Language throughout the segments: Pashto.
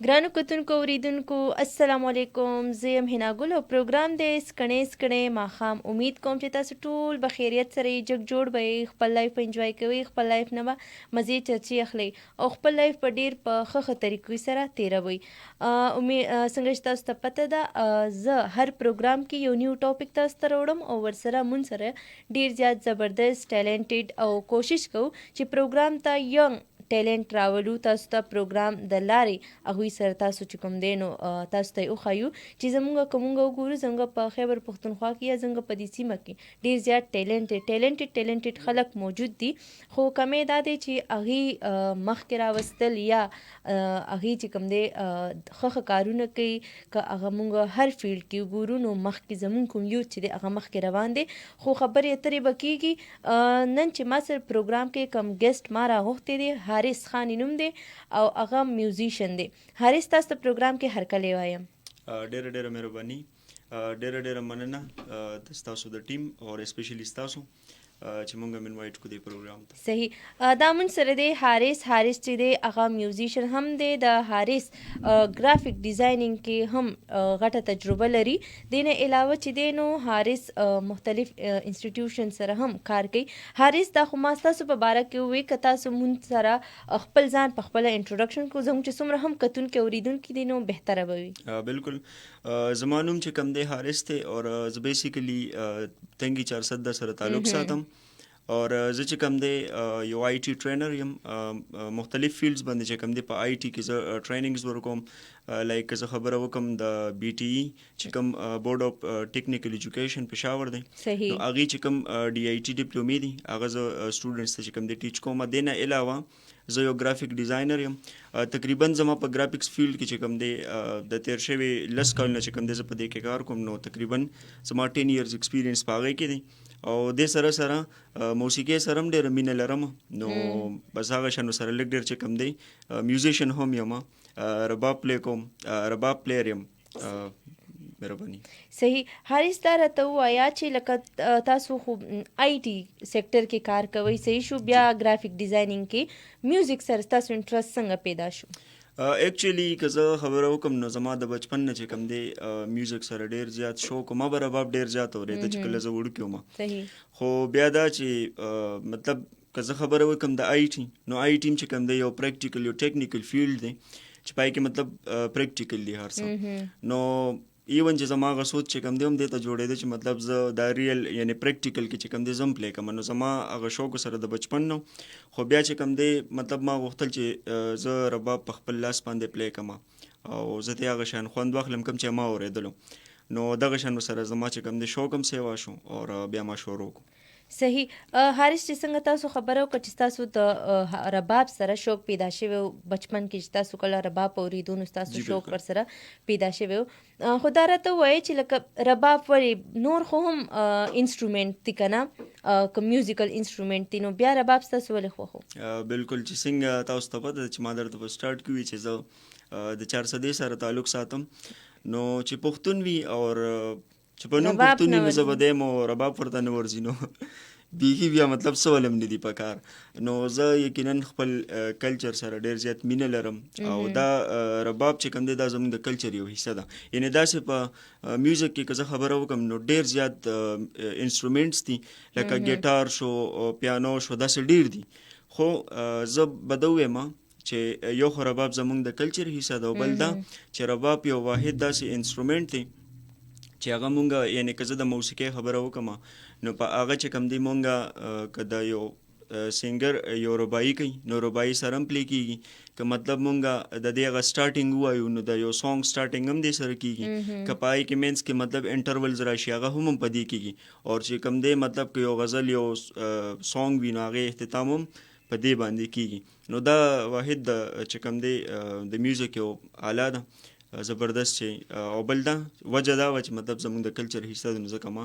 ګرانو کتونکو اوریدونکو السلام علیکم. زه یم هینا ګل او پروګرام دی سکنې ماخام. امید کوم چې تاسو ټول په خیریت سره جګ جوړ به خپل لایف انجوای کوئ، خپل لایف نه به مزې چرچې اخلئ او خپل لایف په ډیر په ښه طریقې سره تیروئ. څنګه چې تاسو ته پته ده زه هر پروګرام کې یو نیو ټاپک تاسو ته راوړم او ورسره مون سره ډیر زیات زبردست ټیلنټډ او کوشش کوو چې پروګرام ته ینګ ټیلنټ راولو، تاسو ته پروګرام د لارې هغوی سره تاسو چې کوم دی نو تاسو ته یې وښایو چې زموږ وګورو زموږ په خیبر پښتونخوا کې یا زموږ په دې سیمه کې ډېر زیات ټیلنټډ خلک موجود دي، خو کمی دا دی چې هغوی مخکې راوستل یا هغوی چې کوم دی ښه کارونه کوي. که هغه موږ هر فیلډ کې وګورو نو مخکې زموږ کوم یوت چې دی هغه مخکې روان دی، خو خبرې اترې به کېږي. نن چې ما سره پروګرام کې کوم ګیسټ ما راغوښتی دی، حارث خان نوم دی او هغه میوزیشن دی. حارث تاسو ته پروګرام کې هرکلی وایم. ډېره مهرباني، ډېره مننه د ستاسو د ټیم او اسپیشلی ستاسو چې مونږ هم انوایټ کړو دې پروګرام ته. صحیح. دا مون سره دی حارث چې دی هغه میوزیشن هم دی. د حارث ګرافیک ډیزاینینګ کې هم غټه تجربه لري. دې نه علاوه چې دی نو حارث مختلف انسټیټیوشن سره هم کار کوي. حارث دا خو ما ستاسو په باره کې ووایي که تاسو مون سره خپل ځان په خپله انټروډکشن کړو، زموږ چې څومره هم کتونکي اورېدونکي دي نو بهتره به وي. بالکل. زما نوم چې کوم دی حارث دی او زه بیسیکلی تنګي 410 سره تعلق ساتم اور زه چې کوم دی یو آی ټي ټرینر یم. مختلف فیلډز باندې چې کوم دی په آی ټي کې زه ټریننګز ورکوم. لایک زه خبره وکم د بی ټي ای چې کوم بورډ اف ټیکنیکل ایجوکیشن پېښور دی، صحیح، نو هغې چې کوم ډي آی ټي ډپلومې دي هغه زه سټوډنټس ته چې کوم دی ټیچ کوم. دې نه علاوه زه یو ګرافیک ډیزاینر یم. تقریبا زما په ګرافکس فیلډ کې چې کوم دی د تیر شوي 10 کلونه چې کوم دی زه په دې کې کار کوم، نو تقریبا زما 10 ایئرز ایکسپیرینس په هغې کې دی. او دې سره موسیقۍ سره هم ډېره مینه لرم، نو بس هغه شانو سره لږ ډېر چې کوم دی میوزیشن هم یم، رباب پلی کوم، رباب پلیر یم. مهرباني. صحیح. حارث دا راته ووایه چې لکه تاسو خو آی ټي سیکټر کې کار کوئ، صحیح شو، بیا ګرافیک ډیزاینینګ کې میوزیک سره ستاسو انټرست څنګه پیدا شو؟ ایکچولی که زه خبره وکم نو زما د بچپن نه چې کوم دی میوزیک سره ډېر زیات شوق، ما به رباب ډېر زیات اورېده چې کله زه وړوکی وم. صحیح. خو بیا دا چې مطلب که زه خبره وکم د آی ټي، نو آی ټي چې کوم دی یو پریکټیکل یو ټیکنیکل فیلډ دی چې پای کې مطلب پریکټیکل دی هر څه. نو ایون چې زما هغه سوچ چې کوم دی هم دې ته جوړېده چې مطلب زه دا ریل یعنی پریکټیکل کې چې کوم دی زه هم پلی کوم، نو زما هغه شوق سره د بچپن نو. خو بیا چې کوم دی مطلب ما غوښتل چې زه رباب په خپل لاس باندې پلی کوم او زه ته هغه شان خوند واخلم کوم چې ما اورېدلو، نو دغه شان سره زما چې کوم دی شوق هم سیوا شو او بیا ما شروع کړو. صحیح. حارث چې څنګه تاسو خبره وکړه چې تاسو د رباب سره شوق پیدا شوی و بچپن کې، چې تاسو کله رباب اورېدو نو ستاسو شوق ورسره پیدا شوی و، خو دا راته ووایئ چې لکه رباب ولې نور خو هم انسټرومنټ دي که نه، که میوزیکل انسټرومنټ دي، نو بیا رباب ستاسو ولې خوښ و؟ بالکل. چې څنګه تاسو ته پته ده چې ما درته په سټارټ کې وي چې زه د 410 سره تعلق ساتم، نو چې پښتون وي او چې په نوم پښتون وي زه به دیم او رباب ورته نه ورځي، نو بیخي بیا مطلب څه ولم نه دي په کار. نو زه یقینا خپل کلچر سره ډېر زیات مینه لرم او دا رباب چې کوم دی دا زموږ د کلچر یو حصه ده. یعنې داسې په میوزیک کې که زه خبره وکړم نو ډېر زیات انسټرومنټس دي لکه ګیټار شو، پیانو شو، داسې ډېر دي. خو زه به ده ووایم چې یو خو رباب زموږ د کلچر حصه ده او بل دا چې رباب یو واحد داسې انسټرومنټ دی چې هغه مونږ یعنی که زه د موسیقۍ خبره وکړم نو په هغه چې کوم دی مونږ که د یو سینګر یو ربایي کوي نو ربایي سره هم پلی کېږي، که مطلب مونږ د دې هغه سټارټینګ ووایو نو د یو سانګ سټارټینګ هم دې سره کېږي، که په هغې کې مینس کې مطلب انټرولز راشي هغه هم په دې کېږي، او چې کوم دی مطلب که یو غزل یو سانګ وي نو هغې اختتام هم په دې باندې کېږي. نو دا واحد چې کوم دی د میوزیک یو آله ده زبردست چې، او بل دا وجه دا وه چې مطلب زموږ د کلچر حصه ده، نو ځکه ما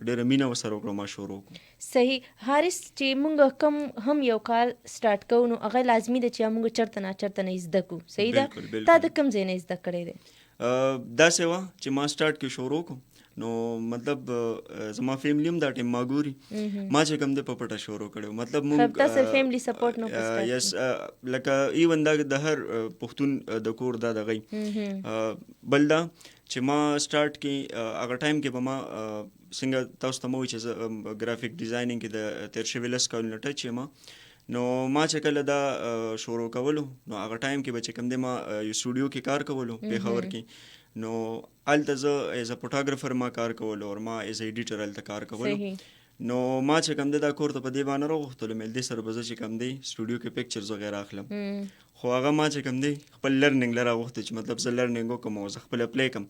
ډېره مینه ورسره وکړه، ما شروع کړو. صحیح. حارث چې مونږ کوم هم یو کار سټارټ کوو نو هغه لازمي ده چې مونږ چرته نه زده کړو، صحیح ده؟ تا د کوم ځای نه زده کړی دی؟ داسې وه چې ما سټارټ کې شروع کړو نو مطلب زما فیملی هم دا ټیم ما ګوري ما چې کوم د په پټه شروع کړو مطلب خب تاسو مونږ فیملی سپورټ نو پسټ یس لکه ایون دا د هر پښتون د کور دا دغی بل دا چې ما سٹارټ کې هغه ټایم کې به ما څنګه تاسو ته مو چې ګرافیک ډیزاینینګ کې د تیر شوي لس کالونو ټچ یم نو ما چې کله دا شروع کولو نو هغه ټایم کې به چې کوم دی ما یو سټوډیو کې کار کولو پېښور کې نو هلته زه ایز ا فوټوګرافر ما کار کولو او ما ایز ا ایډیټر هلته کار کولو نو ما چې کوم دی دا کور ته په دې باندې راغوښتلو مې دې سره به زه چې کوم دی سټوډیو کې پکچرز وغیره اخلم خو هغه ما چې کوم دی خپل لرنینګ له راغوښته چې مطلب زه لرنینګ وکړم او زه خپل اپلای کړم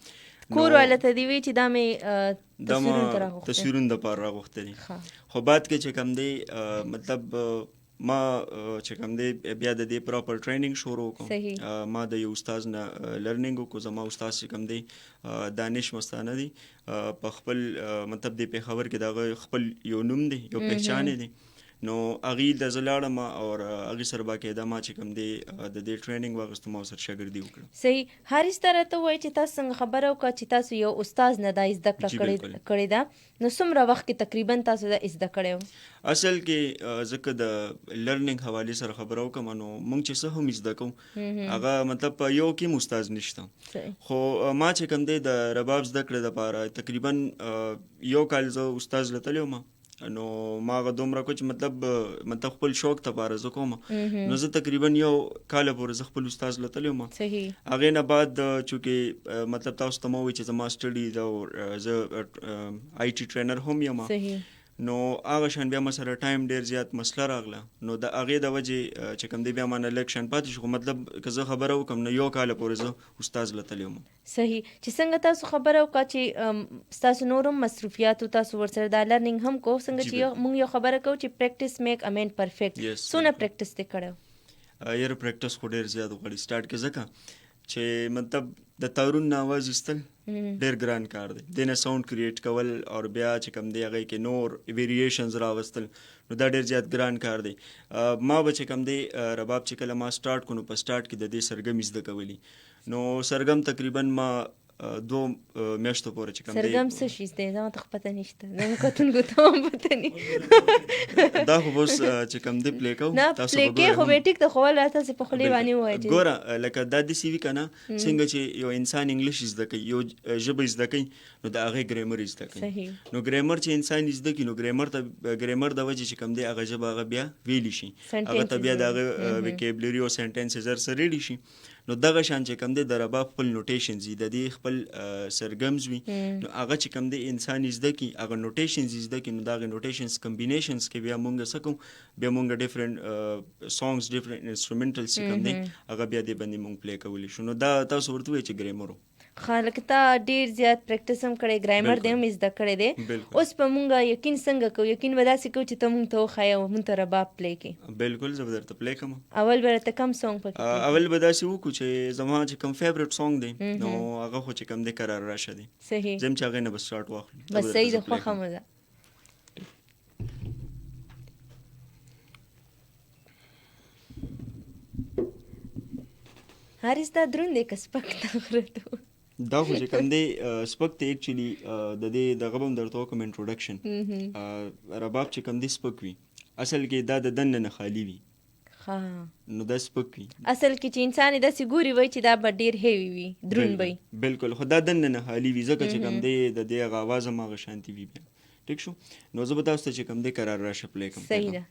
کور والا ته دی وی چې دا مې تصویرونه د پاره راغوښتلي خو بعد کې چې کوم دی مطلب ما چې کوم دی بیا د دې پراپر ټریننګ شروع کوم ما د یو استاد نه لرنینګ وکړو زما استاد چې کوم دی دانش مستانه دی په خپل مطلب د پېښور کې دغه خپل یو نوم دی یو پہچان دی نو هغې د زه لاړم او هغې سره باقاعده ما چې کوم دی د دې ټریننګ واخیستم او سره شاګردي وکړم صحیح حارث ته راته ووایي چې تاسو څنګه خبره وکړه چې تاسو یو استاد نه دا زده کړه کړې ده نو څومره وخت کې تقریبا تاسو دا زده کړی و اصل کې ځکه د لرنینګ حوالې سره خبره وکړم نو موږ چې څه هم زده کوو هغه مطلب په یو کې استاد نشته خو ما چې کوم دی د رباب زده کړې دپاره تقریبا یو کال زه استاد له تللی وم نو ما هغه دومره کو چې مطلب خپل شوق ته پاره زه کوم نو زه تقریبا یو کال پورې زه خپل استاد له تللی وم هغې نه بعد چونکې مطلب تاسو ته مو وایي چې زما سټډي دا زه آی ټي ټرینر هم یم نو هغه شان بیا ما سره ټایم ډېر زیات مسله راغله نو د هغې د وجې چې کوم دی بیا ما نه لږ شان پاتې شو خو مطلب که زه خبره وکړم نو یو کاله پورې زه استاد له تللی وم صحیح چې څنګه تاسو خبره وکړه چې ستاسو نور هم مصروفیاتو تاسو ورسره دا لرنینګ هم کو څنګه چې موږ یو خبره کوو چې پریکټس میک ا مین پرفیکټ څونه پریکټس دې کړی یاره پریکټس خو ډېر زیات غواړي سټارټ کې ځکه چې مطلب د تارون نه آواز ایستل ډېر ګران کار دی دې نه ساوند کریټ کول او بیا چې کوم دی هغې کې نور ویریشنز راوستل نو دا ډېر زیات ګران کار دی ما به چې کوم دی رباب چې کله ما سټارټ کړو نو په سټارټ کې د دې سرګم زده کولی نو سرګم تقریبا ما 2 میاشتو پورې چې کوم دی سرګم څه شي دی زما ته پته نشته زما کتونکو ته هم پته نه دا خو اوس چې کوم دی پلی کوو تاسو به پلی خو به ټیک ته خو ول تاسو په خولې باندې وایي ګوره لکه دا داسې وي که نه څنګه چې یو انسان انګلیش زده کوي یو ژبه زده کوي نو د هغې ګریمر زده کوي نو ګریمر چې انسان زده کوي نو ګریمر د وجې چې کوم دی هغه ژبه هغه بیا ویلی شي هغه ته بیا د هغه ویکیبلري او سینټنسز هر څه ریډي شي نو دغه شان چې کوم دی د رباب خپل نوټیشنز د دې خپل سرګمز وي نو هغه چې کوم دی انسان زده کوي هغه نوټیشنز زده کوي نو د هغې نوټیشنز کمبینیشنز کې بیا مونږ څه کوو بیا مونږ ډفرنټ سانګز ډفرنټ انسټرومنټلز چې کوم دی هغه بیا دې باندې مونږ پلی کولی شو نو دا تاسو ورته وایي چې ګریمر و خلک ته ډیر زیات پریکټس هم کړی ګرامر دې هم زده کړی دی اوس په مونږ یقین څنګه کوو یقین به داسې کوو چې ته مونږ ته وښایې او مونږ ته رباب پلی کړې بالکل زه به درته پلی کړم اول به راته کم سانګ پکې اول به داسې وکړو چې زما چې کوم فیورټ سانګ دی نو هغه خو چې کوم دی قرار راشه دی صحیح زه هم چې هغې نه به سټارټ واخلو بس صحیح ده خوښه مو ده حارث دا دروند دی که سپک ته غرته دا خو چې کوم دی سپک دی ایکچولي د دې دغه به هم درته وکړم انټروډکشن رباب چې کوم دی سپک وي اصل کې دا د دننه نه خالي وي نو دا سپک وي اصل کې چې انسان یې داسې ګوري وایي چې دا به ډېر هیوي وي دروند به وي بالکل خو دا دننه نه خالي وي ځکه چې کوم دی د دې هغه اواز هم هغه شانتي وي بیا ټیک شو نو زه به تاسو ته چې کوم دی قرار راشه پلی کوم صحیح ده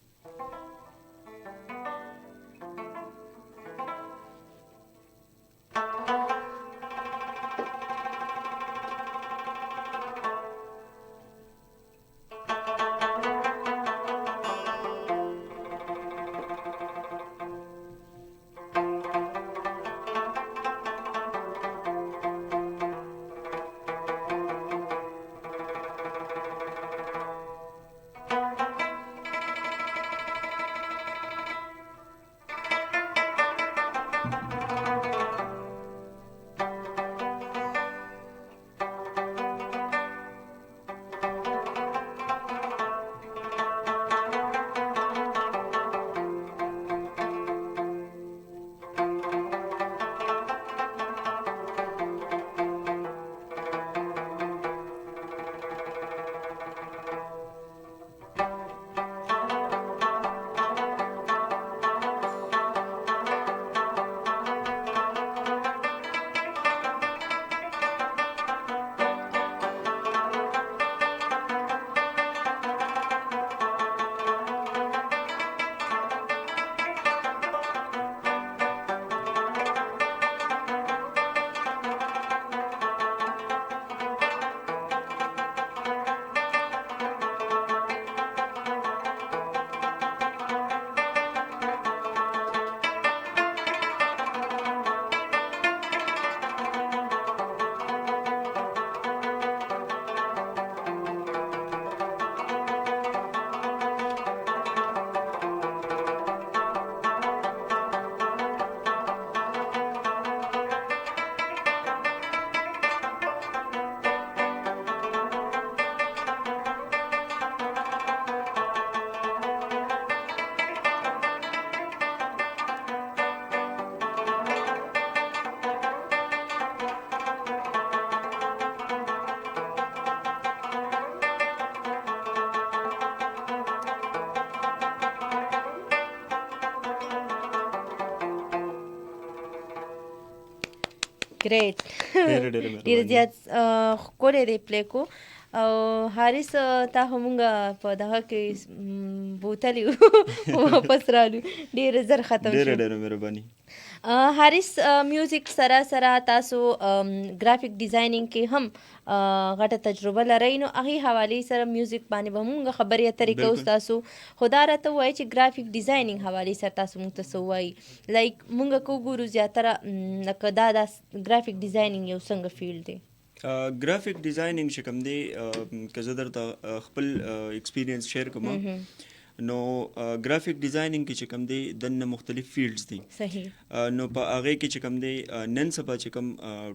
ګریټ ډېر زیات ښکلی دی پلی کو او حارث تا خو مونږ په دغه کې بوتلي واپس رالو ډېر زر ختم شو. ډېره مهرباني. حارث میوزیک سره سره تاسو ګرافیک ډیزاینینګ کې هم غټه تجربه لرئ، نو هغې حوالې سره میوزیک باندې به مونږ خبرې اترې کوو تاسو. خو دا راته ووایي چې ګرافیک ډیزاینینګ حوالې سره تاسو مونږ ته څه ووایي. لایک مونږ که وګورو زیاتره لکه دا ګرافیک ډیزاینینګ یو څنګه فیلډ دی؟ ګرافیک ډیزاینینګ چې کوم دی که زه درته خپل ایکسپیرینس شیر کوم نو ګرافیک ډیزاینینګ کې چې کوم دی دننه مختلف فیلډز دي. صحیح. نو په هغې کې چې کوم دی نن سبا چې کوم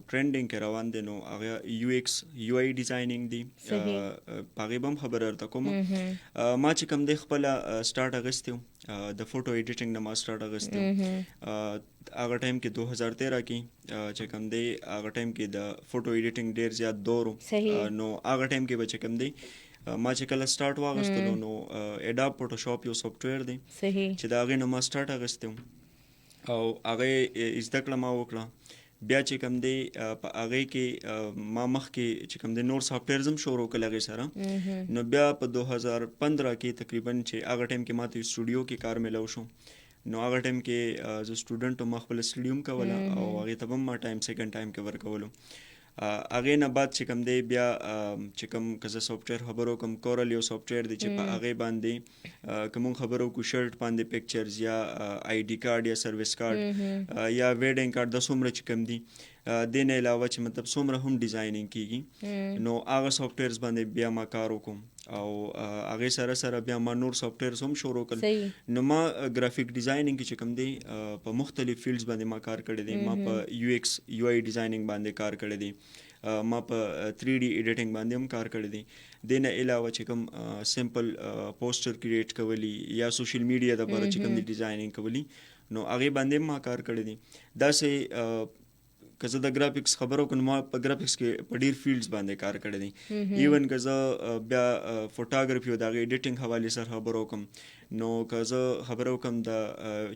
ټرینډینګ کې روان دی نو هغه یو ایکس یو آی ډیزاینینګ دی. په هغې به هم خبره درته کوم. ما چې کوم دی خپله سټارټ اخیستی د فوټو ایډیټینګ نه ما سټارټ اخیستی هغه ټایم کې 2013 کې چې کوم دی هغه ټایم کې د فوټو ایډیټینګ ډېر زیات دور و. نو هغه ټایم کې به چې کوم دی ما چې کله سټارټ واغستلو نو اډاب فوټوشاپ یو سافټویر دی چې د هغې نه ما سټارټ اخیستی او هغې زده کړه ما وکړه. بیا چې کوم دی په هغې کې ما مخکې چې کوم دی نور سافټویرز هم شروع کړل هغې سره. نو بیا په 2015 کې تقریبا چې هغه ټایم کې ما ته سټوډیو کې کار میلاو شو. نو هغه ټایم کې زه سټوډنټ وم، ما خپله سټډي هم کوله او هغې ته به هم ما سیکنډ ټایم کې ورکولو. هغې نه بعد چې کوم دی بیا چې کوم که زه سافټویر خبرو کوم کورل یو سافټویر دی چې په هغې باندې که مونږ خبرو کو شرټ باندې پکچرز یا آی ډي کارډ یا سروس کارډ یا ویډینګ کارډ دا څومره چې کوم دي دې نه علاوه چې مطلب څومره هم ډیزاینینګ کیږي نو هغه سافټویرز باندې بیا ما کار وکړم او هغې سره سره بیا ما نور سافټویرز هم شروع کړل. نو ما ګرافیک ډیزاینینګ کې چې کوم دی په مختلف فیلډز باندې ما کار کړی دی. ما په یو ایکس یو آی ډیزاینینګ باندې کار کړی دی، ما په 3D ایډیټینګ باندې هم کار کړی دی. دې نه علاوه چې کوم سمپل پوسټر کریټ کولی یا سوشل میډیا دپاره چې کوم دی ډیزاینینګ کولی نو هغې باندې هم ما کار کړی دی. داسې که زه د ګرافکس خبرو کوم ما په ګرافکس کې په ډېر فیلډز باندې کار کړی دی. ایون که زه بیا فوټوګرافي او د هغې ایډیټینګ حوالې سره خبرو کوم نو که زه خبرو کوم د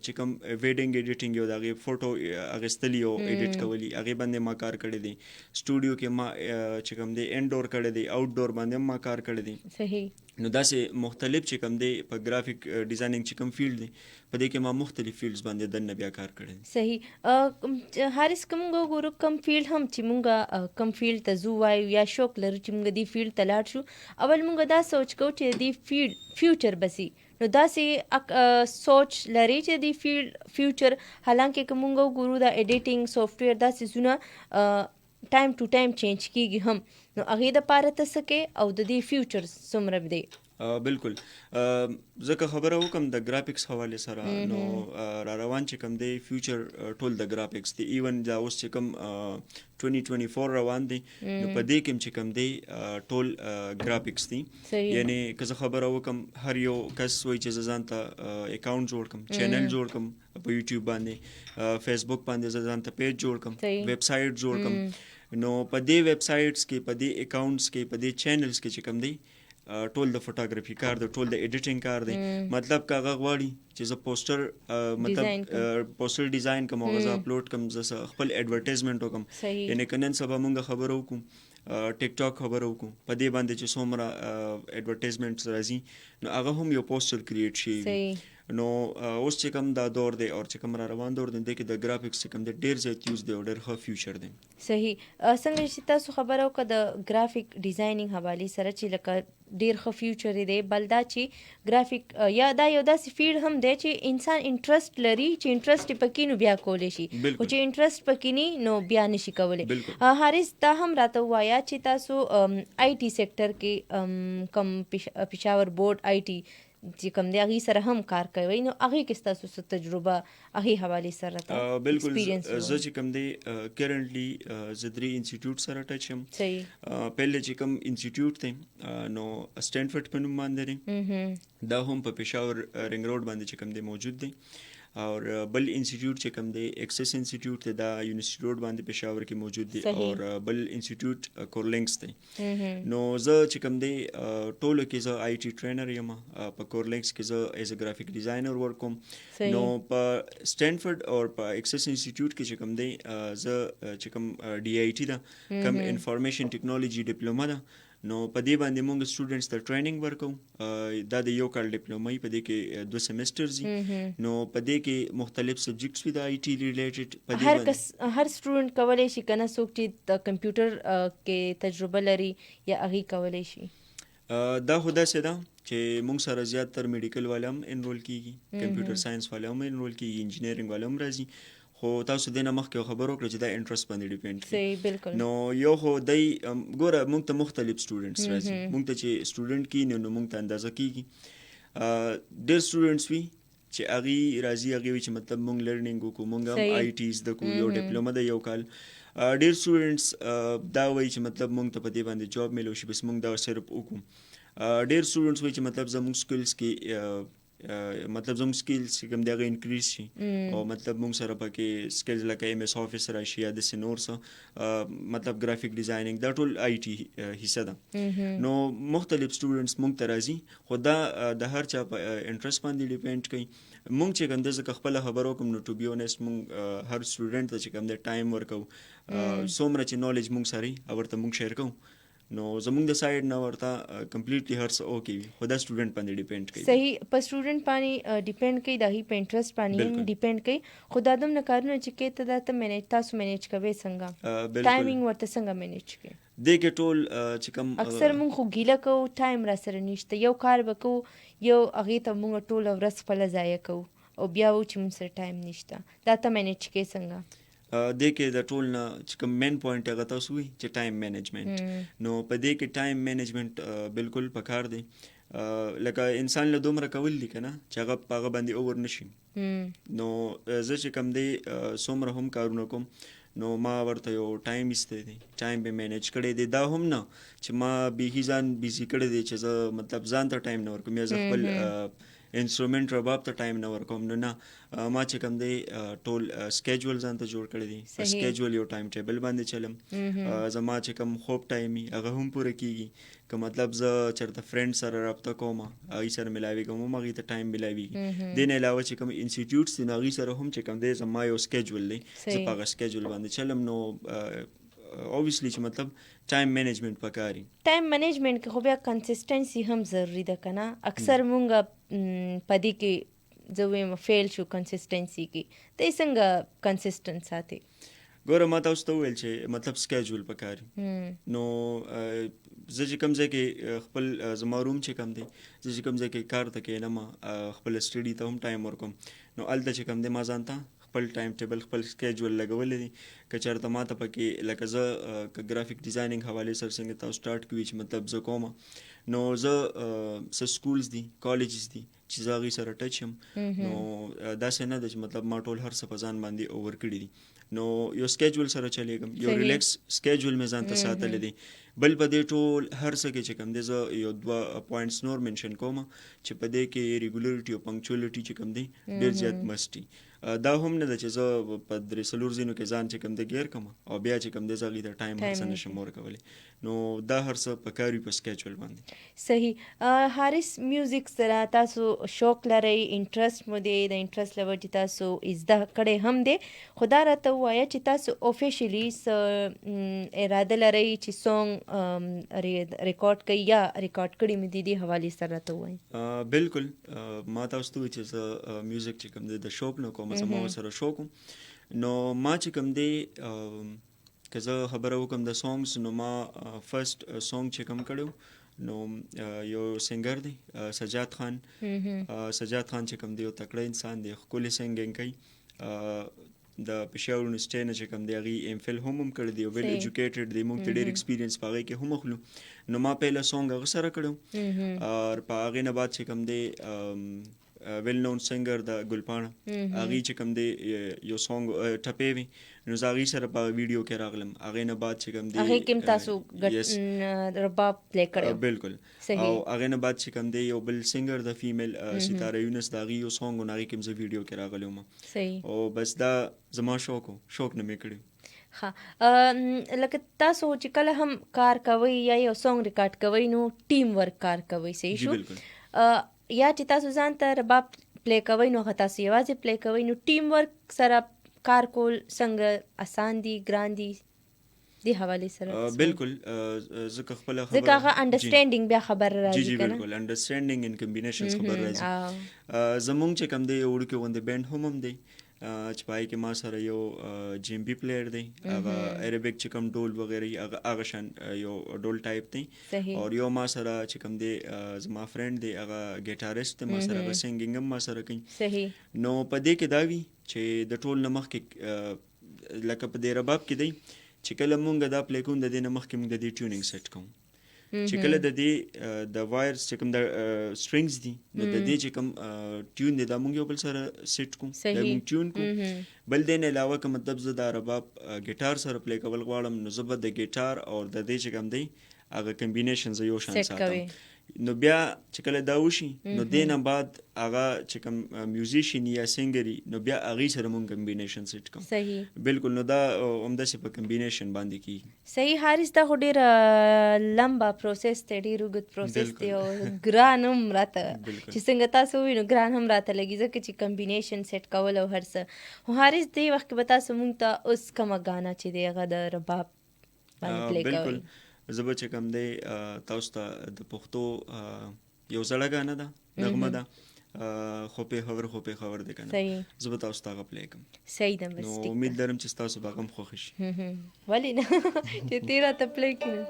چې کوم ویډینګ ایډیټینګ یو د هغې فوټو اخیستلي او ایډیټ کولی هغې باندې ما کار کړی دی. سټوډیو کې ما چې کوم دی انډور کړی دی، آوټ ډور باندې هم ما کار کړی دی. صحیح. نو داسې مختلف چې کوم دی په ګرافیک ډیزاینینګ چې کوم فیلډ دی په دې کې ما مختلف فیلډز باندې دننه بیا کار کړی دی. صحیح. حارث که مونږ وګورو کم فیلډ هم چې مونږ کم فیلډ ته ځو وایو یا شوق لرو چې مونږ دې فیلډ ته لاړ شو، اول مونږ دا سوچ کوو چې دې فیلډ فیوچر بسي. نو داسې سوچ لري چې د فیوچر حالانکه که مونږ وګورو دا ایډیټینګ سافټویر دا څیزونه ټایم ټو ټایم چینج کیږي هم، نو هغې دپاره ته څه کوې او د دې فیوچر څومره دی؟ بالکل. ځکه خبره وکړم د ګرافکس حوالې سره نو را روان چې کوم دی فیوچر ټول د ګرافکس دی. ایون دا اوس چې کوم 2024 روان دی نو په دې کې چې کوم دی ټول ګرافکس دی. یعنی که زه خبره وکړم هر یو کس وایي چې زه ځان ته اکاونټ جوړ کړم، چینل جوړ کړم په یوټیوب باندې، فیسبوک باندې زه ځان ته پیج جوړ کړم، ویب سایټ جوړ کړم. نو په دې ویب سایټس کې په دې اکاونټس کې په دې چینلز کې چې کوم دی ټول د فوټوګرافي کار دی، ټول د ایډیټینګ کار دی. مطلب که هغه غواړي چې زه پوسټر مطلب پوسټر ډیزاین کوم او زه اپلوډ کوم، زه خپل ایډورټایزمنټ وکړم. یعنې که نن سبا مونږ خبره وکړو ټیک ټاک خبره وکړو په دې باندې چې څومره ایډورټایزمنټس راځي نو هغه هم یو پوسټر کریټ شي. نو اوس چې کوم دا دور دی او چې کوم را روان دور دی دې کې د ګرافکس چې کوم دی ډېر زیات یوز دی او ډېر ښه فیوچر دی. صحیح. څنګه چې تاسو خبره وکړه د ګرافیک ډیزاینینګ حوالې سره چې لکه ډېر ښه فیوچر دی، بل دا چې ګرافیک یا دا یو داسې فیلډ هم دی چې انسان انټرسټ لري چې انټرسټ یې پکې نو بیا کولی شي، خو چې انټرسټ پکې نه نو بیا نشي کولی. حارث دا هم راته ووایه چې تاسو آی ټي سیکټر کې کم پېښور بورډ آی ټي چې کوم دی هغې سره هم کار کوئ، نو هغې کې ستاسو څه تجربه هغې حوالې سره ده؟ بالکل. زه چې کوم دی کرنټلی زه 3 انسټیټیوټ سره ټچ یم. پهله چې کوم انسټیټیوټ دی نو سټینفورډ په نوم باندې دی، دا هم په پېښور رنګ روډ باندې چې کوم دی موجود دی. اور بل انسټیټیوټ چې کوم دی ایکسس انسټیټیوټ دی دا یونیورسټي روډ باندې پېښور کې موجود دی اور بل انسټیټیوټ کورلینکس دی. نو زه چې کوم دی ټولو کې زه آی ټي ټرینر یم. په کورلینکس کې زه ایز ا ګرافیک ډیزاینر ورک کوم. نو په سټینفورډ او په ایکسس انسټیټیوټ کې چې کوم دی زه چې کوم ډي آی ټي ده کوم انفارمیشن ټیکنالوژي ډیپلوما ده. نو په دې باندې موږ سټوډنټس ته ټریننګ ورکو. دا د یو کال ډیپلوما په دې کې 2 سیمسټرز دي. نو په دې کې مختلف سبجیکټس وي د آی ټي ریلیټډ. هر سټوډنټ کولی شي کنه څوک چې د کمپیوټر کې تجربه لري یا هغه کولی شي. دا خو داسې ده چې موږ سره زیاتره میډیکل والا هم انرول کیږي، کمپیوټر ساينس والا هم انرول کیږي، انجینیرینګ والا هم راځي. خو تاسو دینه مخکې خبر وکړه چې دا انټرست باندې ډیپینډ کوي. صحیح بالکل. نو یو خو دای ګوره موږ ته مختلف سټوډنټس راځي. موږ ته چې سټوډنټ کی نو موږ ته اندازه کیږي. ډېر سټوډنټس وي چې هغه راځي هغه چې مطلب موږ لرنینګ وکړو، موږ هم آی ټیز د کو یو ډیپلوما د یو کال. ډېر سټوډنټس دا وایي چې مطلب موږ ته په دې باندې جاب ملو شي بس موږ دا صرف وکړو. ډېر سټوډنټس وایي چې مطلب زموږ سکلز کې مطلب زموږ سکلز چې کوم دی هغه انکریز شي او مطلب موږ سره پکې سکلز لکه ایم ایس آفیس راشي یا داسې نور څه مطلب ګرافیک ډیزاینینګ دا ټول آی ټي حصه ده. نو مختلف سټوډنټس موږ ته راځي خو دا د هر چا په انټرست باندې ډیپینډ کوي. موږ چې کوم دی ځکه خپله خبره وکړم نو ټو بي اونیسټ موږ هر سټوډنټ ته چې کوم دی ټایم ورکوو، څومره چې نالج موږ سره وي ورته موږ شیر کوو. نو زموږ د سایډ نه ورته کمپلیټلی هر څه اوکې وي خو دا سټوډنټ باندې ډیپینډ کوي. صحیح په سټوډنټ باندې ډیپینډ کوي، د هغې په انټرست باندې ډیپینډ کوي. خو دا دومره کارونه چې کوي ته دا ته تاسو مینیج کوئ څنګه، ټایمینګ ورته څنګه مینیج کوئ. دې کې ټول چې کوم اکثر موږ خو ګیله کوو ټایم را سره نشته، یو کار به کوو یو هغې ته موږ ټوله ورځ خپله ضایع کوو او بیا وو چې موږ سره ټایم نشته. دا ته مینیج کوئ څنګه؟ دې کې د ټول نه چې کوم مین پوینټ هغه تاسو وي چې ټایم مینجمنټ. نو په دې کې ټایم مینجمنټ بالکل پکار دی. لکه انسان له دومره کول دي که نه چې هغه په هغه باندې اوور نشي. نو زه چې کوم دی څومره هم کارونه کوم نو ما ورته یو ټایم ایستی دی، ټایم به مینیج کړی دی. دا هم نه چې ما بیخي ځان بیزي کړی دی چې زه مطلب ځان ته ټایم نه ورکوم یا زه خپل انسټرومنټ رباب ته ټایم نه ورکوم. نو نه، ما چې کوم دی ټول سکیجول ځان ته جوړ کړی دی. په سکیجول یو ټایم ټیبل باندې چلم. زما چې کوم خوب ټایم وي هغه هم پوره کیږي. که مطلب زه چېرته فرینډ سره رابطه کوم هغوی سره ملاویږم هم هغوی ته ټایم ملاویږي. دې نه علاوه چې کوم انسټیټیوټس دي نو هغوی سره هم چې کوم دی زما یو سکیجول دی، زه په هغه سکیجول باندې چلم. نو اوبویسلی چې مطلب ټایم مینجمنټ پکاري. ټایم مینجمنټ کې خو بیا کنسسټنسي هم ضروري ده که نه. اکثر مونږ په دې کې زه وایم فیل شو کنسسټنسي کې. ته یې څنګه کنسسټنټ ساتې؟ ګوره ما تاسو ته وویل چې مطلب سکیجول پکاري. نو زه چې کوم ځای کې خپل زما روم چې کوم دی زه چې کوم ځای کې کار ته کښېنم خپل سټډي ته هم ټایم ورکوم. نو هلته چې کوم دی ما ځان ته خپل ټایم ټیبل خپل سکیجول لګولی دی. که چېرته ما ته پکې لکه زه که ګرافیک ډیزاینینګ حوالې سره څنګه تاسو سټارټ کوي چې مطلب زه کوم نو زه څه سکولز دي کالجز دي چې زه هغوی سره ټچ یم. نو داسې نه ده چې مطلب ما ټول هر څه په ځان باندې اوور کړي دي. نو یو سکیجول سره چلیږم، یو ریلیکس سکیجول مې ځان ته ساتلی دی. بل په دې ټول هر څه کې چې کوم دی زه یو 2 پوینټس نور منشن کوم چې په دې کې ریګولرټي او پنکچولیټي چې کوم دی ډېر زیات مست دي. دا هم نه ده چې زه په 3-4 ځینو کې ځان چې کوم دی ګیر کړم او بیا چې کوم دی زه هغوی ته ټایم هر څه نشم ورکولی. نو دا هر څه پکار وي په سکیجول باندې. صحیح. حارث میوزیک سره تاسو شوق لرئ، انټرست مو دی، د انټرست لیول چې تاسو زده کړی هم دی. خو دا راته ووایه چې تاسو اوفیشلی څه اراده لرئ چې سونګ ریکارډ کوئ یا ریکارډ کړي مې دي دې حوالې سره راته ووایئ. بالکل ما تاسو ته ووایي چې زه میوزیک چې کوم دی د شوق نه کوم، زما ورسره شوق و. نو ما چې کوم دی که زه خبره وکړم د سونګس نو ما فرسټ سونګ چې کوم کړی نو یو سنګر دی سجاد خان. سجاد خان چې کوم دی یو تکړه انسان دی، ښکلې سنګینګ کوي. د پېښور یونیورسټۍ نه چې کوم دی هغې ایم فل هم کړی دی، ویل ایجوکیټډ دی، موږ ته ډېر ایکسپیرینس په هغې کې هم اخلو. نو ما پهله سونګ هغه سره کړی او په هغې نه بعد چې کوم دی ویل نون سنگر د ګلپاڼه هغې چې کوم دی یو سانګ ټپې وي نو زه هغې سره په ویډیو کې راغلم. هغې نه بعد چې کوم دی هغې کې هم تاسو رباب پلی کړی بالکل. او هغې نه بعد چې کوم دی یو بل سنگر د فیمیل ستاره یونس د هغې یو سانګ و نو هغې کې هم زه ویډیو کې راغلی وم. او بس دا زما شوق نه مې کړی. ښه لکه تاسو چې کله هم کار کوئ یا یو سانګ ریکارډ کوئ نو ټیم ورک کار کوئ، صحیح شو؟ یا چې تاسو ځان ته رباب پلی کوئ نو هغه تاسو یوازې پلی کوئ، نو ټیم ورک سره کار کول څنګه آسان دي ګران دي دې حوالې سره؟ بالکل ځکه خپله خبره ځکه هغه انډرسټینډینګ بیا خبره راځي جی بالکل انډرسټینډینګ ان کمبینیشنز خبره راځي. زمونږ چې کوم دی یو وړوکی غوندې بینډ هم دی چې په هغې کې ما سره یو جیمبي پلیئر دی، هغه عربک چې کوم ډول وغیرہ هغه شان یو ډول ټایپ دی. او یو ما سره چې کوم دی زما فرینډ دی هغه ګیټاریسټ دی، ما سره هغه سنګینګ هم ما سره کوي. نو په دې کې دا وي چې د ټول نه مخکې لکه په دې رباب کې دی چې کله مونږ دا پلی کوو د دې نه مخکې مونږ د دې ټیونینګ سیټ کوو. چې کله د دې د وایرز چې کوم د سټرینګز دي نو د دې چې کوم ټیون دی دا مونږ یو بل سره سیټ کوو، دا مونږ ټیون کوو. بل دې نه علاوه که مطلب زه دا رباب ګیټار سره پلی کول غواړم نو زه به د ګیټار او د دې چې کوم دی هغه کمبینیشن زه یو شان ساتم. نو بیا چې کله دا وشي نو دې نه بعد هغه چې کوم میوزیشین یا سنګري نو بیا هغې سره مونږ کمبینیشن سیټ کوم. صحیح بالکل. نو دا همداسې په کمبینیشن باندې کېږي. صحیح حارث، دا خو ډېر لمبا پروسس دی، ډېر اوږد پروسس دی او ګران هم راته چې څنګه تاسو ووایي نو ګران هم راته لګي ځکه چې کمبینیشن سیټ کول او هر څه. خو حارث دې وخت کې به تاسو مونږ ته اوس کومه ګانا چې دی هغه د رباب باندې پلی کوئ؟ بالکل. زه به چې کوم دی تاسو ته د پښتو یو زړه ګانا ده، نغمه ده، خو پېښور دی که نه، زه به تاسو ته هغه پلی کوم. صحیح ده. نو امید لرم چې ستاسو به هغه هم خوښه شي. ولې نه چې ته راته پلی کړې.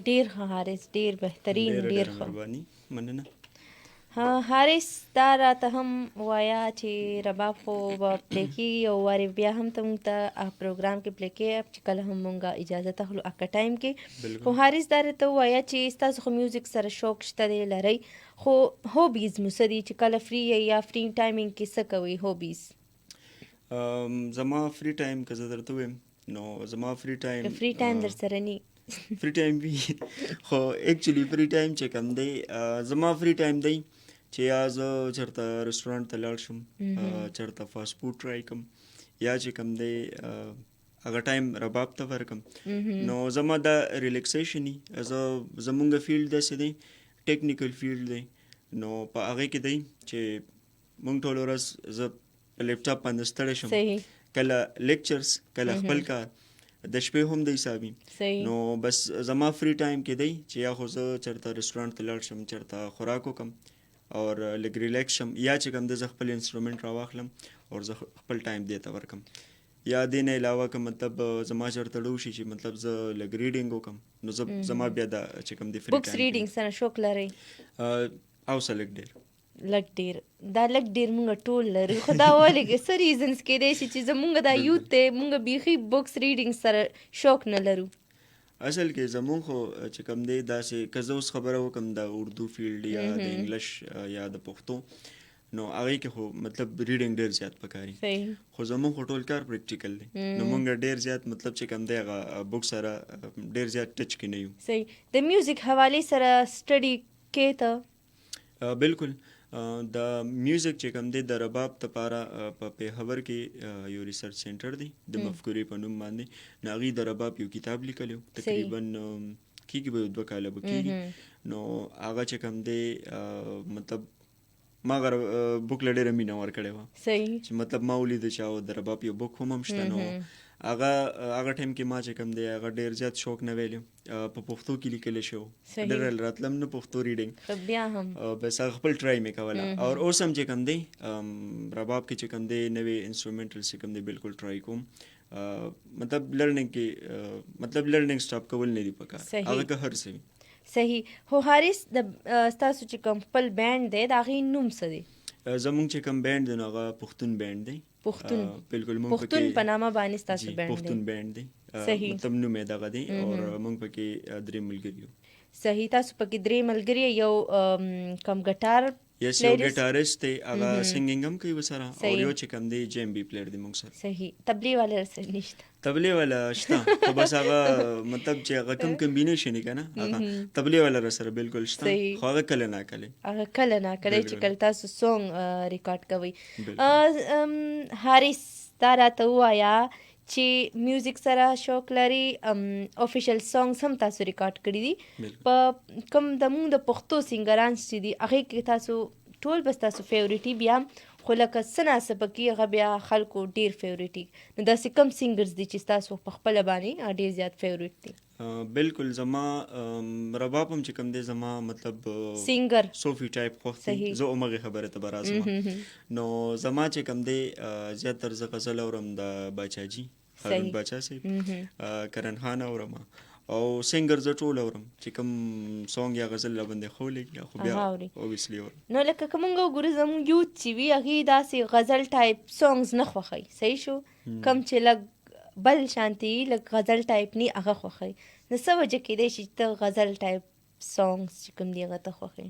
ډیر ښه حارث، ډیر بهترین، ډېره ډیر ډېره ښه. مهرباني، مننه. حارث دا راته هم وایه چې رباب خو به پلی کېږي او وارې بیا هم ته مونږ ته پروګرام کې پلی کېږي چې کله هم مونږ اجازه تخلو اکه ټایم کې. خو حارث دا راته ووایه چې ستاسو خو میوزیک سره شوق شته دی لرئ، خو هوبیز مو څه دي چې کله فری یا فري ټایمینګ کې څه کوئ هوبیز؟ زما فری ټایم که زه درته ویم نو زما فری ټایم که فری ټایم در سره نی فری ټایم وي خو ایکچولی فری ټایم چې کوم دی زما فری ټایم دی چې یا زه چېرته رسټورانټ ته لاړ شم، چېرته فاسټ فوډ ټرای کړم، یا چې کوم دی هغه ټایم رباب ته ورکم. نو زما دا ریلیکسیشن زمونږ فیلډ داسې دی، ټیکنیکل فیلډ دی، نو په هغې کې دی چې مونږ ټول ورځ زه په لیپټاپ باندې ستړی شم، کله لیکچرز، کله خپل کار، د شپې هم دی حسابي. نو بس زما فری ټایم کې دی چې یا خو زه چېرته رسټورانټ ته لاړ شم، چېرته خوراک وکړم اور لږ ریلیکس شم، یا چې کوم دی زه خپل انسټرومنټ راواخلم او زه خپل ټایم دې ته ورکم. یا دې نه علاوه که مطلب زما چېرته ډو شي چې مطلب زه لږ ریډینګ وکړم نو زما بیا دا چې کوم دی فری ټایم بکس ریډینګ سره شوق لرئ؟ اوسه لږ ډېر دا لږ ډېر مونږ ټول لرو، خو دا ولې څه ریزنس کیدای شي چې زمونږ دا یوت دی مونږ بیخي بکس ریډینګ سره شوق نه لرو؟ اصل کې زمونږ خو چې کوم دی داسې که زه اوس خبره وکړم د اردو فیلډ یا د انګلیش یا د پښتو نو هغې کې خو مطلب ریډینګ ډېر زیات پکاري، خو زمونږ خو ټول کار پریکټیکل دی نو مونږ ډېر زیات مطلب چې کوم دی هغه بک سره ډېر زیات ټچ کې نه یو. صحیح. د میوزیک حوالې سره سټډي کې ته؟ بالکل. د میوزیک چې کوم دی د رباب دپاره په پیښور کې یو ریسرچ سینټر دی د مفکورې په نوم باندې، نو هغوی د رباب یو کتاب لیکلی و، تقریبا کېږي به 2 کاله به کېږي. نو هغه چې کوم دی مطلب ما هغه بک له ډېره مینه ورکړې وه چې مطلب ما ولیده چې او د رباب یو بک هم شته. نو هغه ټایم کې ما چې کوم دی هغه ډېر زیات شوق نه ویلی، په پښتو کې لیکلی شو، ډېر راتلم نه پښتو ریډینګ، بیا هم بس هغه خپل ټرای مې کوله. او اوس هم چې کوم دی رباب کې چې کوم دی نوې انسټرومنټل چې کوم دی بالکل ټرای کوم، مطلب لرننګ کې مطلب لرننګ سټاپ کول نه دي پکار، هغه که هر څه وي. صحیح. خو حارث ستاسو چې کوم خپل بینډ دی د هغې نوم څه دی؟ زمونږ چې کوم بینډ دی نو هغه پښتون بینډ دی. بالکل پښتون په نامه باندې ستاسو بینډ دی؟ پښتون بینډ دی، مطلب نوم یې دغه دی او موږ پکې 3 ملګري یو. صحیح. تاسو پکې 3 ملګري یو کم ګټار یس یو ګټاریسټ دی، هغه سنګینګ هم کوي ورسره، او یو چې کوم دی جیمبي پلیئر دی موږ سره. صحیح. تبلې والا سره نشته؟ تبلې والا شته، خو بس هغه مطلب چې هغه کوم کمبینیشن یې که نه هغه تبلې والا را سره بالکل شته، خو هغه کله ناکله چې کله تاسو سونګ ریکارډ کوئ. حارث دا راته ووایه چې میوزیک سره شوق لري، افیشل سانګز هم تاسو ریکارډ کړي دي. په کوم د مونږ د پښتو سینګران چې دي هغې کې تاسو ټول بس تاسو فیورټي بیا خو لکه څه ناڅه پکې هغه بیا خلکو ډېر فیورټي، نو داسې کم سینګرز دي چې ستاسو په خپله باندې ډېر زیات فیورټ دي؟ بالکل. زما رباب هم چې کوم دی زما مطلب سینګر صوفي ټایپ خوښ دی، زه همغې خبرې ته به راځم. نو زما چې کوم دی زیاتر زه غزل اورم د باچاجي هارون باچا صاحب، کرن خان اورم، او سینګر زه ټول اورم چې کوم سونګ یا غزل راباندې ښه ولګي خو بیا اوبیسلی اورم. نو لکه که مونږ وګورو زموږ یوت چې وي هغې داسې غزل ټایپ سونګز نه خوښوي، صحیح شو، کم چې لږ بل شانتي لږ غزل ټایپ نی هغه خوښوي. نو څه وجه کیدای شي چې ته غزل ټایپ سونګز چې کوم دی هغه ته خوښوي؟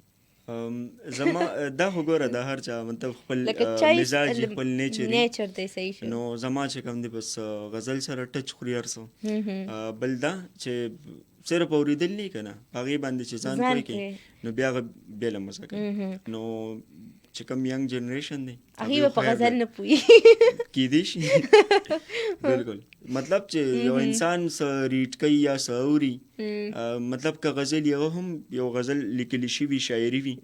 زما دا خو ګوره د هر چا مطلب خپل مزاج خپل نیچر دی. صحیح شو. نو زما چې کوم دی بس غزل سره ټچ خوري هر څه، بل دا چې صرف اورېدل نه که نه هغې باندې چې ځان پوه کړي نو بیا هغه بېله مزه کوي. نو چې کوم ینګ جنریشن دی هغې به په غزل نه پوهېږي کیدای شي. بالکل. مطلب چې یو انسان څه ریډ کوي یا څه اوري، مطلب که غزل یو هم یو غزل لیکلی شوي شاعري وي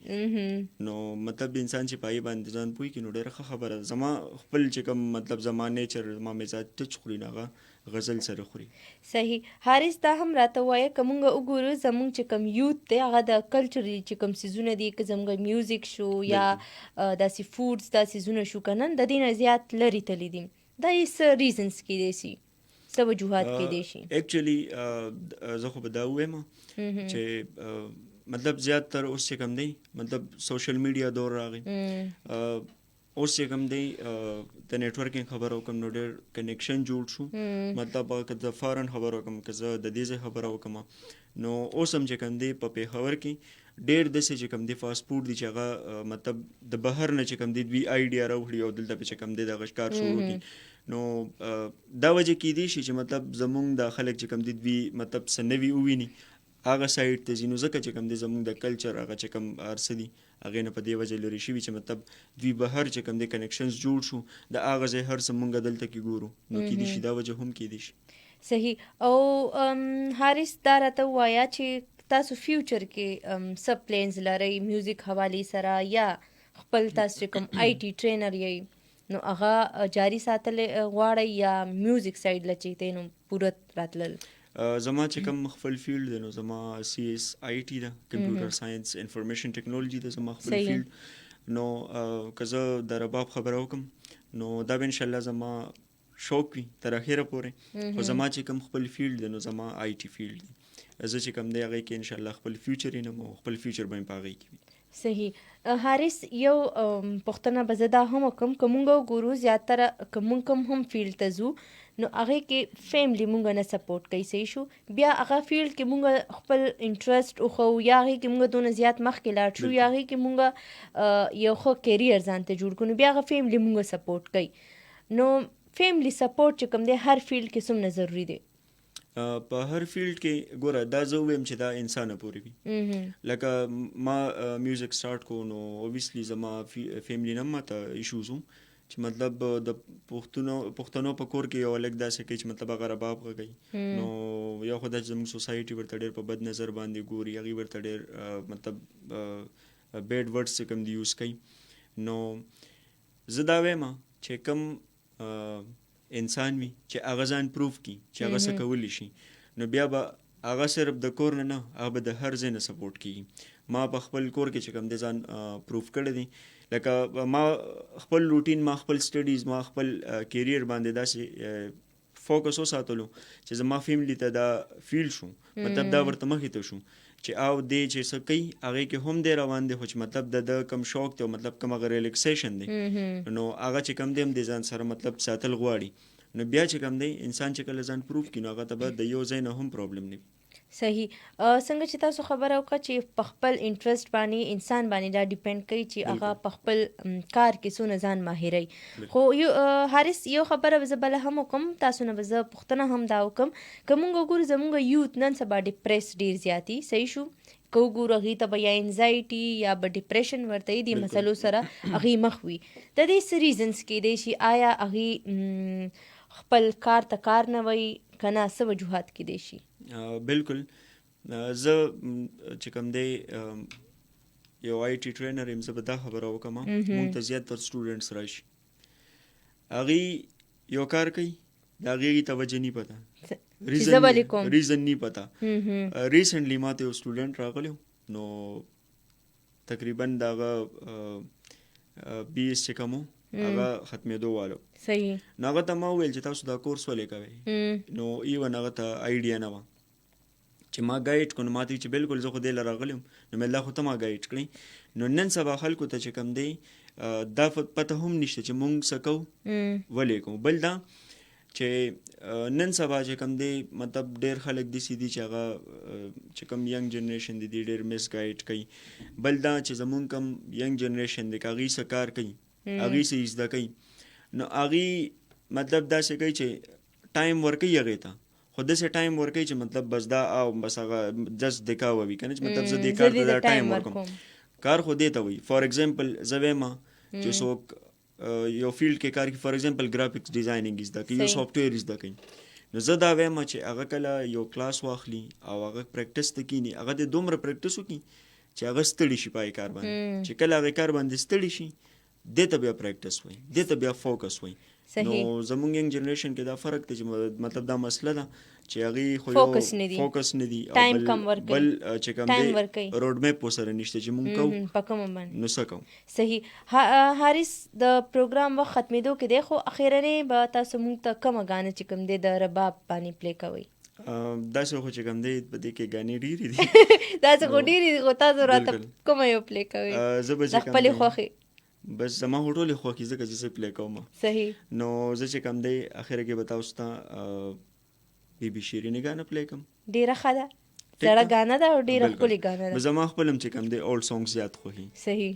نو مطلب د انسان چې په هغې باندې ځان پوه کړي نو ډېره ښه خبره ده. زما خپل چې کوم مطلب زما نیچر زما مزاج ټچ خوري نو هغه غزل سره خوري. صحیح. حارث دا هم راته ووایه که مونږ وګورو زمونږ چې کوم یوت دی هغه د کلچري چې کوم څیزونه دي که زموږ میوزیک شو یا داسې فوډز دا څیزونه شو که نه د دې نه زیات لرې تللي دي، دا یې څه ریزنس کیدای شي؟ څه وجوهات کېدای شي؟ ایکچولی زه خو به دا ووایم چې مطلب زیات تر اوس چې کوم دی مطلب سوشل میډیا دور راغی، اوس چې کوم دی د نیټورکینګ خبره وکړم نو ډېر کنیکشن جوړ شو. مطلب که د فارن خبره وکړم که زه د دې ځای خبره وکړم نو اوس هم چې کوم دی په پېښور کې ډېر داسې چې کوم دی فاسټ فوډ دي چې هغه مطلب د بهر نه چې کوم دی دوی آیډیا راوړي او دلته چې کوم دی دغه کار شروع کړي. نو دا وجه کېدای شي چې مطلب زمونږ د خلک چې کوم دی دوی مطلب څه نوي وویني هغه سایډ ته ځي، نو ځکه چې کوم دی زمونږ د کلچر هغه چې کوم ارڅه دي هغې نه په دې وجه لرې شوي چې مطلب دوی بهر چې کوم دی کنیکشنز جوړ شو د هغه ځای هر څه مونږ دلته کې ګورو، نو کېدای شي دا وجه هم کېدای شي. صحیح. او حارث دا راته ووایه چې تاسو فیوچر کې څه پلینز لرئ میوزیک حوالې سره یا خپل تاسو چې کوم آی ټي ټرینر یې نو هغه جاري ساتل غواړئ یا میوزیک سایډ له چې دی نو پوره راتلل؟ زما چې کوم خپل فیلډ دی نو زما سی ایس آی ټي ده، کمپیوټر ساینس انفارمیشن ټیکنالوجي ده زما خپل فیلډ. نو که زه د رباب خبره وکړم نو دا به انشاءالله زما شوق وي تر اخره پورې، خو زما چې کوم خپل فیلډ دی نو زما آی ټي فیلډ دی، زه چې کوم دی هغې کې انشاءالله خپل فیوچر یې نم او خپل فیوچر به مې په هغې کې وي. صحیح. حارث یو پوښتنه به زه دا هم وکړم که مونږ وګورو زیاتره که مونږ کوم هم فیلډ ته ځو نو هغې کې فیملی مونږ نه سپورټ کوي، صحیح شو، بیا هغه فیلډ کې مونږ خپل انټرسټ وښو یا هغې کې مونږ دونه زیات مخکې لاړ شو یا هغې کې مونږ یو ښه کیریر ځان ته جوړ کړو نو بیا هغه فیملی مونږ سپورټ کوي. نو فیملی سپورټ چې کوم دی هر فیلډ کې څومره ضروري دی؟ په هر فیلډ کې ګوره دا زه ووایم چې دا انسانه پورې وي. لکه ما میوزیک سټارټ کو نو اوبیسلی زما فیملی نه ماته ایشوز وو چې مطلب د پښتنو په کور کې یو هلک داسې کوي چې مطلب هغه رباب غږوي، نو یو خو دا چې زموږ سوسایټي ورته ډېر په بد نظر باندې ګوري، هغوی ورته ډېر مطلب بیډ ورډس چې کوم دي یوز کوي. نو زه دا وایم چې کوم انسان وي چې هغه ځان پروف کړي چې هغه څه کولی شي نو بیا به هغه صرف د کور نه هغه به د هر ځای نه سپورټ کېږي. ما په خپل کور کې چې کوم دی ځان پروف کړی دی، لکه ما خپل روټین ما خپل سټډیز ما خپل کیریر باندې داسې فوکس وساتلو چې زما فیملی ته دا فیل شو، مطلب دا ورته مخې ته شو چې او دی چې څه کوي هغې کې هم دی روان دی، خو چې مطلب د کم شوق دی مطلب کم هغه ریلیکسیشن دی نو هغه چې کم دی هم دی ځان سره مطلب ساتل غواړي. نو بیا چې کم دی انسان چې کله ځان پروف کړي نو هغه ته به د یو ځای نه هم پرابلم نه وي. صحیح. څنګه چې تاسو خبره وکړه چې په خپل انټرسټ باندې انسان باندې دا ډیپینډ کوي چې هغه په خپل کار کې څونه ځان ماهروي. خو حارث یو خبره به زه بله هم وکړم، تاسو نه به زه پوښتنه هم دا وکړم که مونږ وګورو زمونږ یوت نن سبا ډپریس ډېر زیات دي، صحیح شو، که وګورو هغوی ته به یا انزایټي یا به ډپریشن ورته وي دې مسلو سره هغوی مخ وي. د دې څه ریزنس کیدای شي؟ آیا هغوی خپل کار ته کار نه وایي که نه څه وجوهات کیدای شي؟ بالکل. زه چې کوم دی یو آی ټي ټرینر یم، زه به دا خبره وکړم مونږ ته زیاتر سټوډنټس راشي هغوی یو کار کوي د هغې توجه نه پته، ریزن نه پته. ریسنټلی ما ته یو سټوډنټ راغلی نو تقریبا د هغه بی ایس چې کوم هغه ختمېدو والو، صحیح. نو هغه ته ما وویل چې تاسو دا کورس ولې کوئ؟ نو ایون هغه ته آیډیا نه وه چې ما گایډ کړو، نو ما ته چې بالکل زه خو دې له راغلی یم، نو مې الله خو ته ما گایډ کړئ. نو نن سبا خلکو ته چې کوم دی دا پته هم نشته چې مونږ څه کوو ولې کوو. بل دا چې نن سبا چې کوم دی مطلب ډېر خلک داسې دي چې هغه چې کوم ینګ جنریشن دی ډېر مس گایډ کوي. بل دا چې زمونږ کوم ینګ جنریشن دی که هغوی څه کار کوي هغوی څه زده کوي نو هغوی مطلب داسې کوي چې ټایم ورکوي هغې ته، خو داسې ټایم ورکوي چې مطلب بس دا او بس هغه جست دکاوه وي که نه چې مطلب زه دې کار ته دا ټایم ورکوم. کار خو دې ته وایي. فار ایگزامپل زه وایم چې څوک یو فیلډ کې کار کوي، فار ایگزامپل ګرافکس ډیزاینینګ زده کوي، یو سافټویر زده کوي، نو زه دا وایم چې هغه کله یو کلاس واخلي او هغه پریکټس ته کیني، هغه دې دومره پریکټس وکړي چې هغه ستړي شي پای کار باندې، چې کله هغې کار باندې ستړي شي دې ته بیا پریکټس وایي، دې ته بیا فوکس وایي. صحیح. نو زمونږ ینګ جنریشن کې دا فرق دی چې مطلب دا مسله ده چې هغې خو فوکس نه دي. فوکس نه دي او ټایم کم ورکوي. بل چې کوم ټایم دی ورکوي. روډ میپ ورسره نشته چې مونږ کوو په کومه باندې. نو څه کوو. صحیح. حارث د پروګرام وخت ختمېدو کې دی خو اخرنۍ به تاسو موږ ته کومه ګانه چې کوم دی د رباب باندې پلی کوئ؟ داسې خو چې کوم دی په دې کې ګانې ډېرې دي. داسې خو ډېرې دي خو تاسو راته کومه یو پلی کوئ زه به د چې کوم خپلې دی خوښې؟ بس زما خو ټولې خوښې ځکه چې زه پلی کوم. صحیح. نو زه چې کوم دی اخره کې به تاسو ته بی بی شیرینې ګانه پلی کوم. ډېره ښه ده. زړه ګانه ده او ډېره ښکلې ګانه ده. زما خپل هم چې کوم دی اولډ سانګ زیات خوښي. صحیح.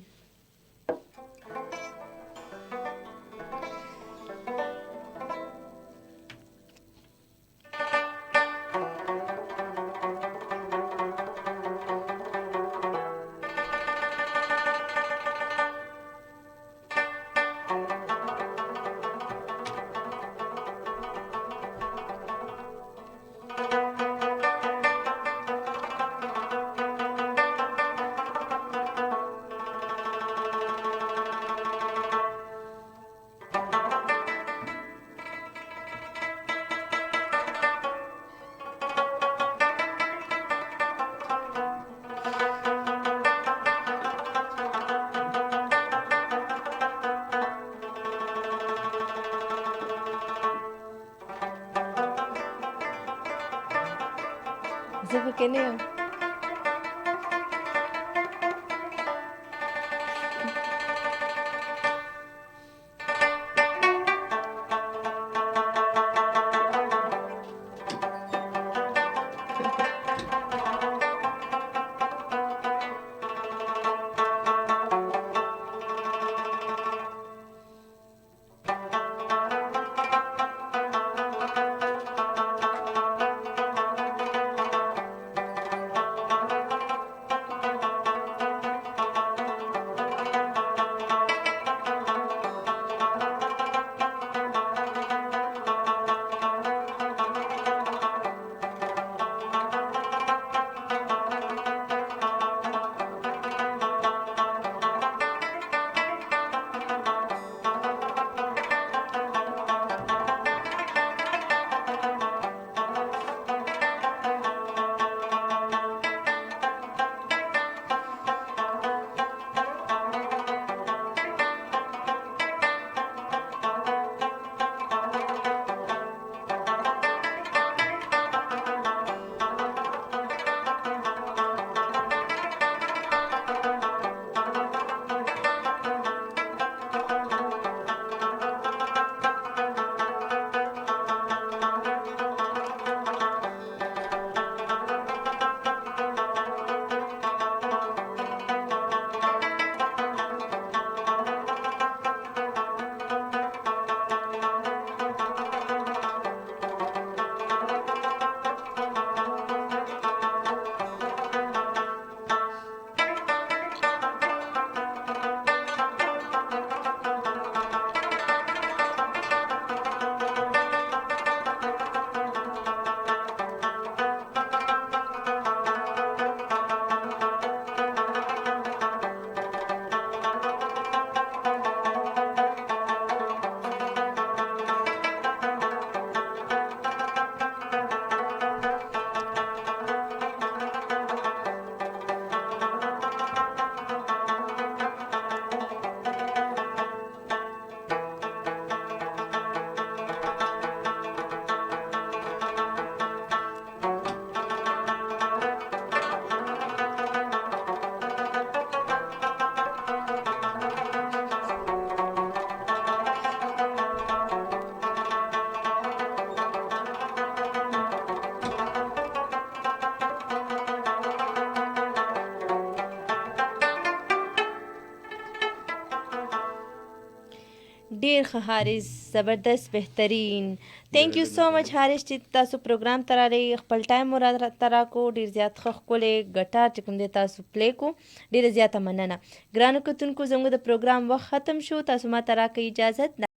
زه پکې نه یم. ډیر ښه حارث، زبردست، بهترین. تھینک یو سو مچ حارث چې تاسو پروګرام ته راغلئ، خپل ټایم مو راته راکړو، ډېر زیات ښه ښکلی ګټار چې کوم دی تاسو پلی کو، ډېره زیاته مننه. ګرانو کتونکو زموږ د پروګرام وخت ختم شو، تاسو ما ته راکړئ اجازت.